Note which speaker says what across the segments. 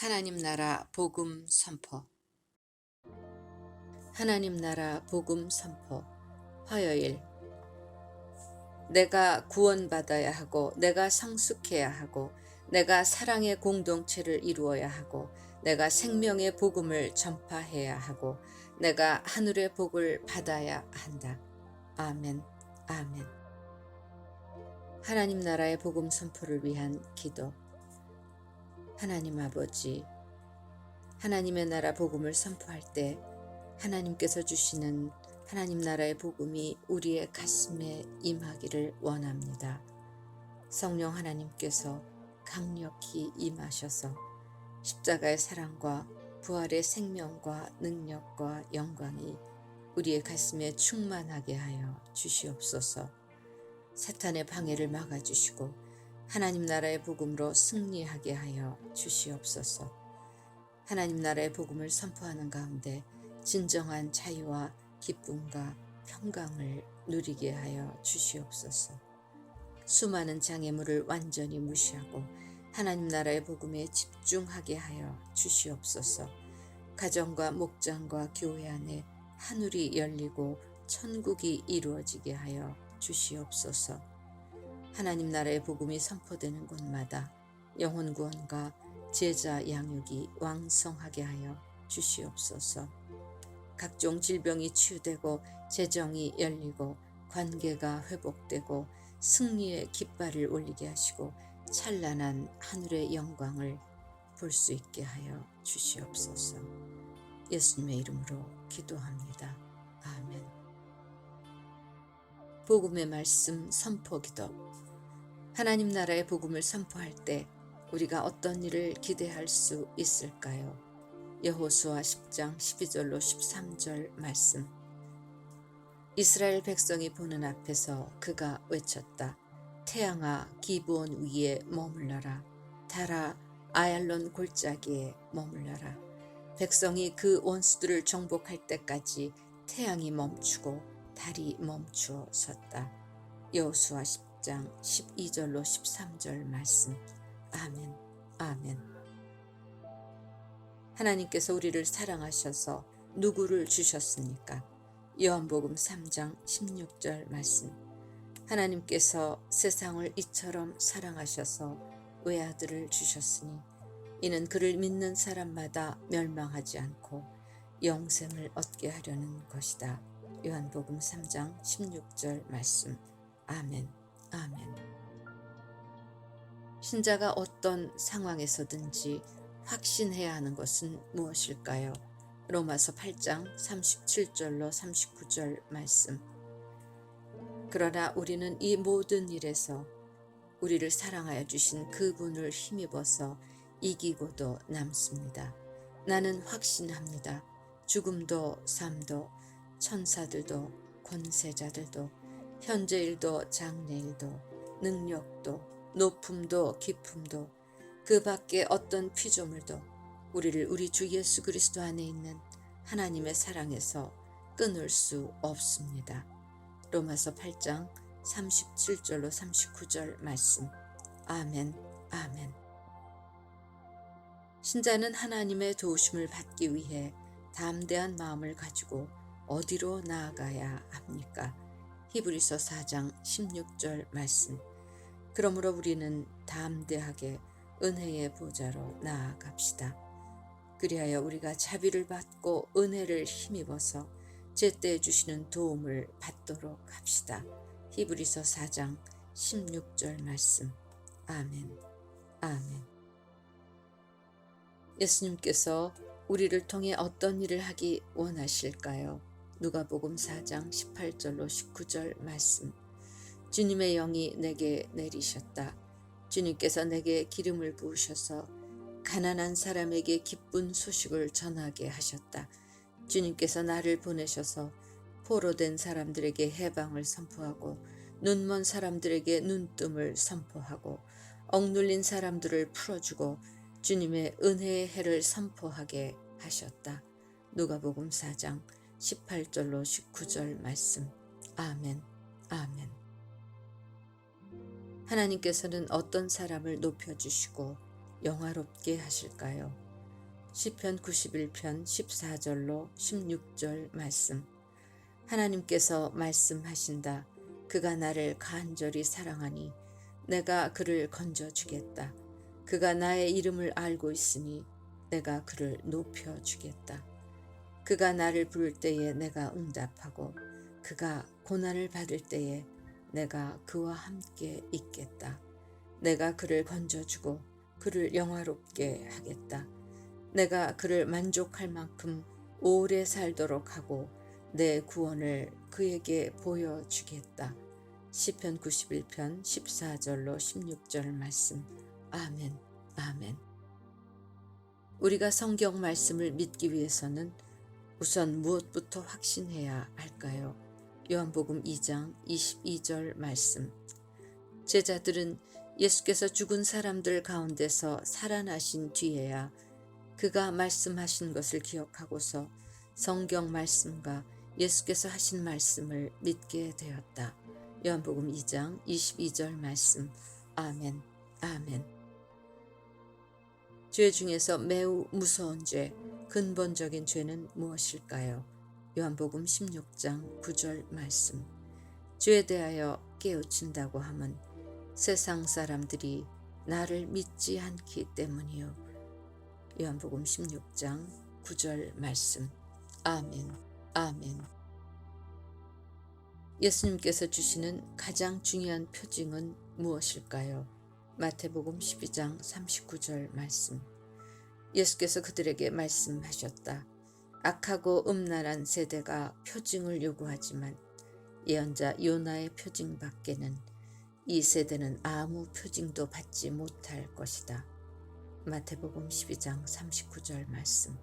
Speaker 1: 하나님 나라 복음 선포. 하나님 나라 복음 선포. 화요일. 내가 구원받아야 하고, 내가 성숙해야 하고, 내가 사랑의 공동체를 이루어야 하고, 내가 생명의 복음을 전파해야 하고, 내가 하늘의 복을 받아야 한다. 아멘. 아멘. 하나님 나라의 복음 선포를 위한 기도. 하나님 아버지, 하나님의 나라 복음을 선포할 때 하나님께서 주시는 하나님 나라의 복음이 우리의 가슴에 임하기를 원합니다. 성령 하나님께서 강력히 임하셔서 십자가의 사랑과 부활의 생명과 능력과 영광이 우리의 가슴에 충만하게 하여 주시옵소서. 사탄의 방해를 막아주시고 하나님 나라의 복음으로 승리하게 하여 주시옵소서. 하나님 나라의 복음을 선포하는 가운데 진정한 자유와 기쁨과 평강을 누리게 하여 주시옵소서. 수많은 장애물을 완전히 무시하고 하나님 나라의 복음에 집중하게 하여 주시옵소서. 가정과 목장과 교회 안에 하늘이 열리고 천국이 이루어지게 하여 주시옵소서. 하나님 나라의 복음이 선포되는 곳마다 영혼 구원과 제자 양육이 왕성하게 하여 주시옵소서. 각종 질병이 치유되고 재정이 열리고 관계가 회복되고 승리의 깃발을 올리게 하시고 찬란한 하늘의 영광을 볼 수 있게 하여 주시옵소서. 예수님의 이름으로 기도합니다. 아멘. 복음의 말씀 선포 기도. 하나님 나라의 복음을 선포할 때 우리가 어떤 일을 기대할 수 있을까요? 여호수아 10장 12절로 13절 말씀. 이스라엘 백성이 보는 앞에서 그가 외쳤다. 태양아 기브온 위에 머물러라. 달아 아얄론 골짜기에 머물러라. 백성이 그 원수들을 정복할 때까지 태양이 멈추고 달이 멈추어 섰다. 여호수아 10장 12절로 13절 말씀. 아멘. 아멘. 하나님께서 우리를 사랑하셔서 누구를 주셨습니까? 요한복음 3장 16절 말씀. 하나님께서 세상을 이처럼 사랑하셔서 외아들을 주셨으니 이는 그를 믿는 사람마다 멸망하지 않고 영생을 얻게 하려는 것이다. 요한복음 3장 16절 말씀. 아멘. 아멘. 신자가 어떤 상황에서든지 확신해야 하는 것은 무엇일까요? 로마서 8장 37절로 39절 말씀. 그러나 우리는 이 모든 일에서 우리를 사랑하여 주신 그분을 힘입어서 이기고도 남습니다. 나는 확신합니다. 죽음도 삶도 천사들도 권세자들도 현재일도 장래일도 능력도 높음도 깊음도 그 밖에 어떤 피조물도 우리를 우리 주 예수 그리스도 안에 있는 하나님의 사랑에서 끊을 수 없습니다. 로마서 8장 37절로 39절 말씀. 아멘. 아멘. 신자는 하나님의 도우심을 받기 위해 담대한 마음을 가지고 어디로 나아가야 합니까? 히브리서 4장 16절 말씀. 그러므로 우리는 담대하게 은혜의 보좌로 나아갑시다. 그리하여 우리가 자비를 받고 은혜를 힘입어서 제때 주시는 도움을 받도록 합시다. 히브리서 4장 16절 말씀. 아멘. 아멘. 예수님께서 우리를 통해 어떤 일을 하기 원하실까요? 누가복음 4장 18절로 19절 말씀. 주님의 영이 내게 내리셨다. 주님께서 내게 기름을 부으셔서 가난한 사람에게 기쁜 소식을 전하게 하셨다. 주님께서 나를 보내셔서 포로된 사람들에게 해방을 선포하고 눈먼 사람들에게 눈뜸을 선포하고 억눌린 사람들을 풀어주고 주님의 은혜의 해를 선포하게 하셨다. 누가복음 4장 18절로 19절 말씀. 아멘. 아멘. 하나님께서는 어떤 사람을 높여주시고 영화롭게 하실까요? 시편 91편 14절로 16절 말씀. 하나님께서 말씀하신다. 그가 나를 간절히 사랑하니 내가 그를 건져주겠다. 그가 나의 이름을 알고 있으니 내가 그를 높여주겠다. 그가 나를 부를 때에 내가 응답하고 그가 고난을 받을 때에 내가 그와 함께 있겠다. 내가 그를 건져주고 그를 영화롭게 하겠다. 내가 그를 만족할 만큼 오래 살도록 하고 내 구원을 그에게 보여주겠다. 시편 91편 14절로 16절 말씀. 아멘, 아멘. 우리가 성경 말씀을 믿기 위해서는 우선 무엇부터 확신해야 할까요? 요한복음 2장 22절 말씀. 제자들은 예수께서 죽은 사람들 가운데서 살아나신 뒤에야 그가 말씀하신 것을 기억하고서 성경 말씀과 예수께서 하신 말씀을 믿게 되었다. 요한복음 2장 22절 말씀. 아멘, 아멘. 죄 중에서 매우 무서운 죄, 근본적인 죄는 무엇일까요? 요한복음 16장 9절 말씀. 죄에 대하여 깨우친다고 함은 세상 사람들이 나를 믿지 않기 때문이요. 요한복음 16장 9절 말씀. 아멘, 아멘. 예수님께서 주시는 가장 중요한 표징은 무엇일까요? 마태복음 12장 39절 말씀. 예수께서 그들에게 말씀하셨다. 악하고 음란한 세대가 표징을 요구하지만 예언자 요나의 표징 밖에는 이 세대는 아무 표징도 받지 못할 것이다. 마태복음 12장 39절 말씀.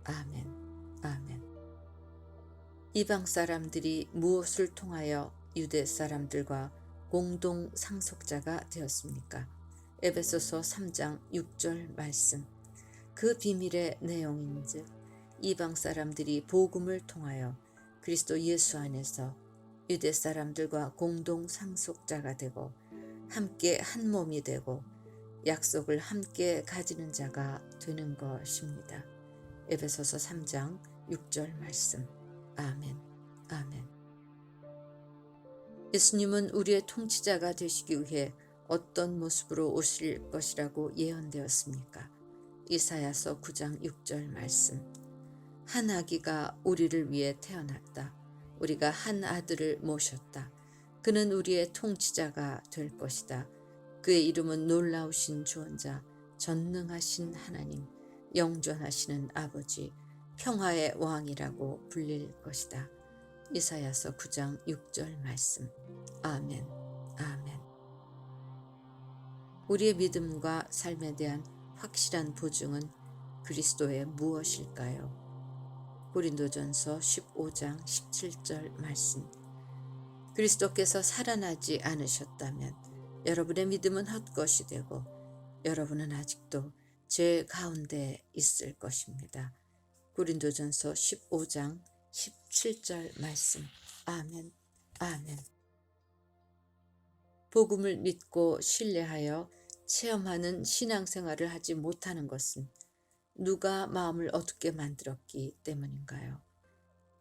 Speaker 1: 아멘, 아멘. 이방 사람들이 무엇을 통하여 유대 사람들과 공동 상속자가 되었습니까? 에베소서 3장 6절 말씀. 그 비밀의 내용인즉 이방 사람들이 복음을 통하여 그리스도 예수 안에서 유대 사람들과 공동 상속자가 되고 함께 한 몸이 되고 약속을 함께 가지는 자가 되는 것입니다. 에베소서 3장 6절 말씀. 아멘, 아멘. 예수님은 우리의 통치자가 되시기 위해 어떤 모습으로 오실 것이라고 예언되었습니까? 이사야서 9장 6절 말씀. 한 아기가 우리를 위해 태어났다. 우리가 한 아들을 모셨다. 그는 우리의 통치자가 될 것이다. 그의 이름은 놀라우신 주원자, 전능하신 하나님, 영존하시는 아버지, 평화의 왕이라고 불릴 것이다. 이사야서 9장 6절 말씀. 아멘, 아멘. 우리의 믿음과 삶에 대한 확실한 보증은 그리스도의 무엇일까요? 고린도전서 15장 17절 말씀. 그리스도께서 살아나지 않으셨다면 여러분의 믿음은 헛것이 되고 여러분은 아직도 죄 가운데 있을 것입니다. 고린도전서 15장 17절 말씀. 아멘, 아멘. 복음을 믿고 신뢰하여 체험하는 신앙생활을 하지 못하는 것은 누가 마음을 어둡게 만들었기 때문인가요?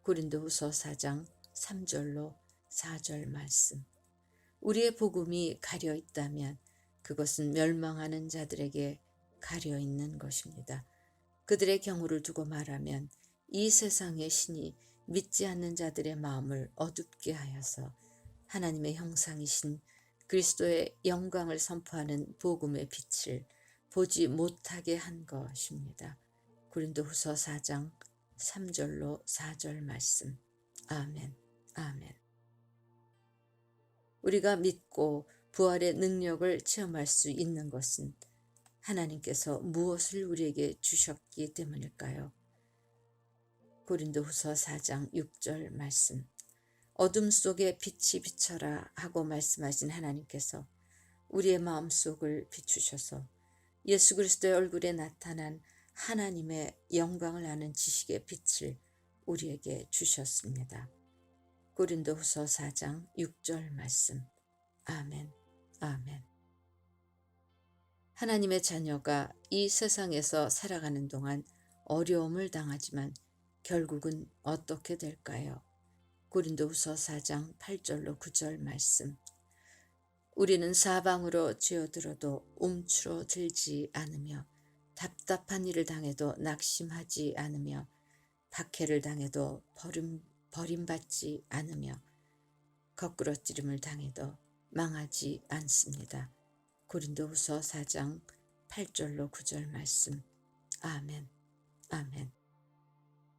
Speaker 1: 고린도후서 4장 3절로 4절 말씀. 우리의 복음이 가려 있다면 그것은 멸망하는 자들에게 가려 있는 것입니다. 그들의 경우를 두고 말하면 이 세상의 신이 믿지 않는 자들의 마음을 어둡게 하여서 하나님의 형상이신 그리스도의 영광을 선포하는 복음의 빛을 보지 못하게 한 것입니다. 고린도후서 4장 3절로 4절 말씀. 아멘, 아멘. 우리가 믿고 부활의 능력을 체험할 수 있는 것은 하나님께서 무엇을 우리에게 주셨기 때문일까요? 고린도후서 4장 6절 말씀. 어둠 속에 빛이 비쳐라 하고 말씀하신 하나님께서 우리의 마음속을 비추셔서 예수 그리스도의 얼굴에 나타난 하나님의 영광을 아는 지식의 빛을 우리에게 주셨습니다. 고린도후서 4장 6절 말씀. 아멘, 아멘. 하나님의 자녀가 이 세상에서 살아가는 동안 어려움을 당하지만 결국은 어떻게 될까요? 고린도후서 4장 8절로 9절 말씀. 우리는 사방으로 쥐어들어도 움츠러들지 않으며 답답한 일을 당해도 낙심하지 않으며 박해를 당해도 버림받지 않으며 거꾸러뜨림을 당해도 망하지 않습니다. 고린도후서 4장 8절로 9절 말씀. 아멘. 아멘.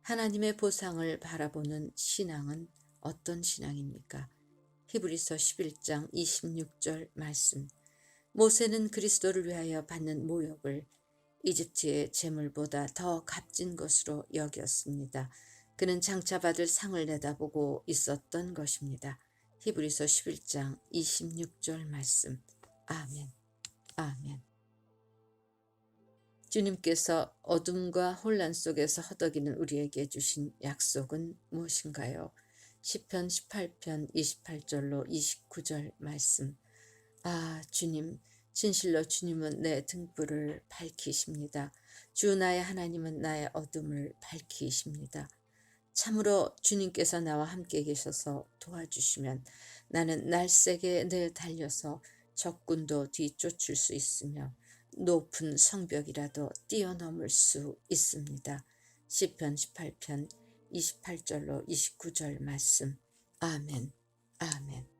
Speaker 1: 하나님의 보상을 바라보는 신앙은 어떤 신앙입니까? 히브리서 11장 26절 말씀. 모세는 그리스도를 위하여 받는 모욕을 이집트의 재물보다 더 값진 것으로 여겼습니다. 그는 장차 받을 상을 내다보고 있었던 것입니다. 히브리서 11장 26절 말씀. 아멘. 아멘. 주님께서 어둠과 혼란 속에서 허덕이는 우리에게 주신 약속은 무엇인가요? 시편 18편 28절로 29절 말씀. 아, 주님, 진실로 주님은 내 등불을 밝히십니다. 주 나의 하나님은 나의 어둠을 밝히십니다. 참으로 주님께서 나와 함께 계셔서 도와주시면 나는 날쌔게 달려서 적군도 뒤쫓을 수 있으며 높은 성벽이라도 뛰어넘을 수 있습니다. 시편 18편 28절로 29절 말씀. 아멘. 아멘.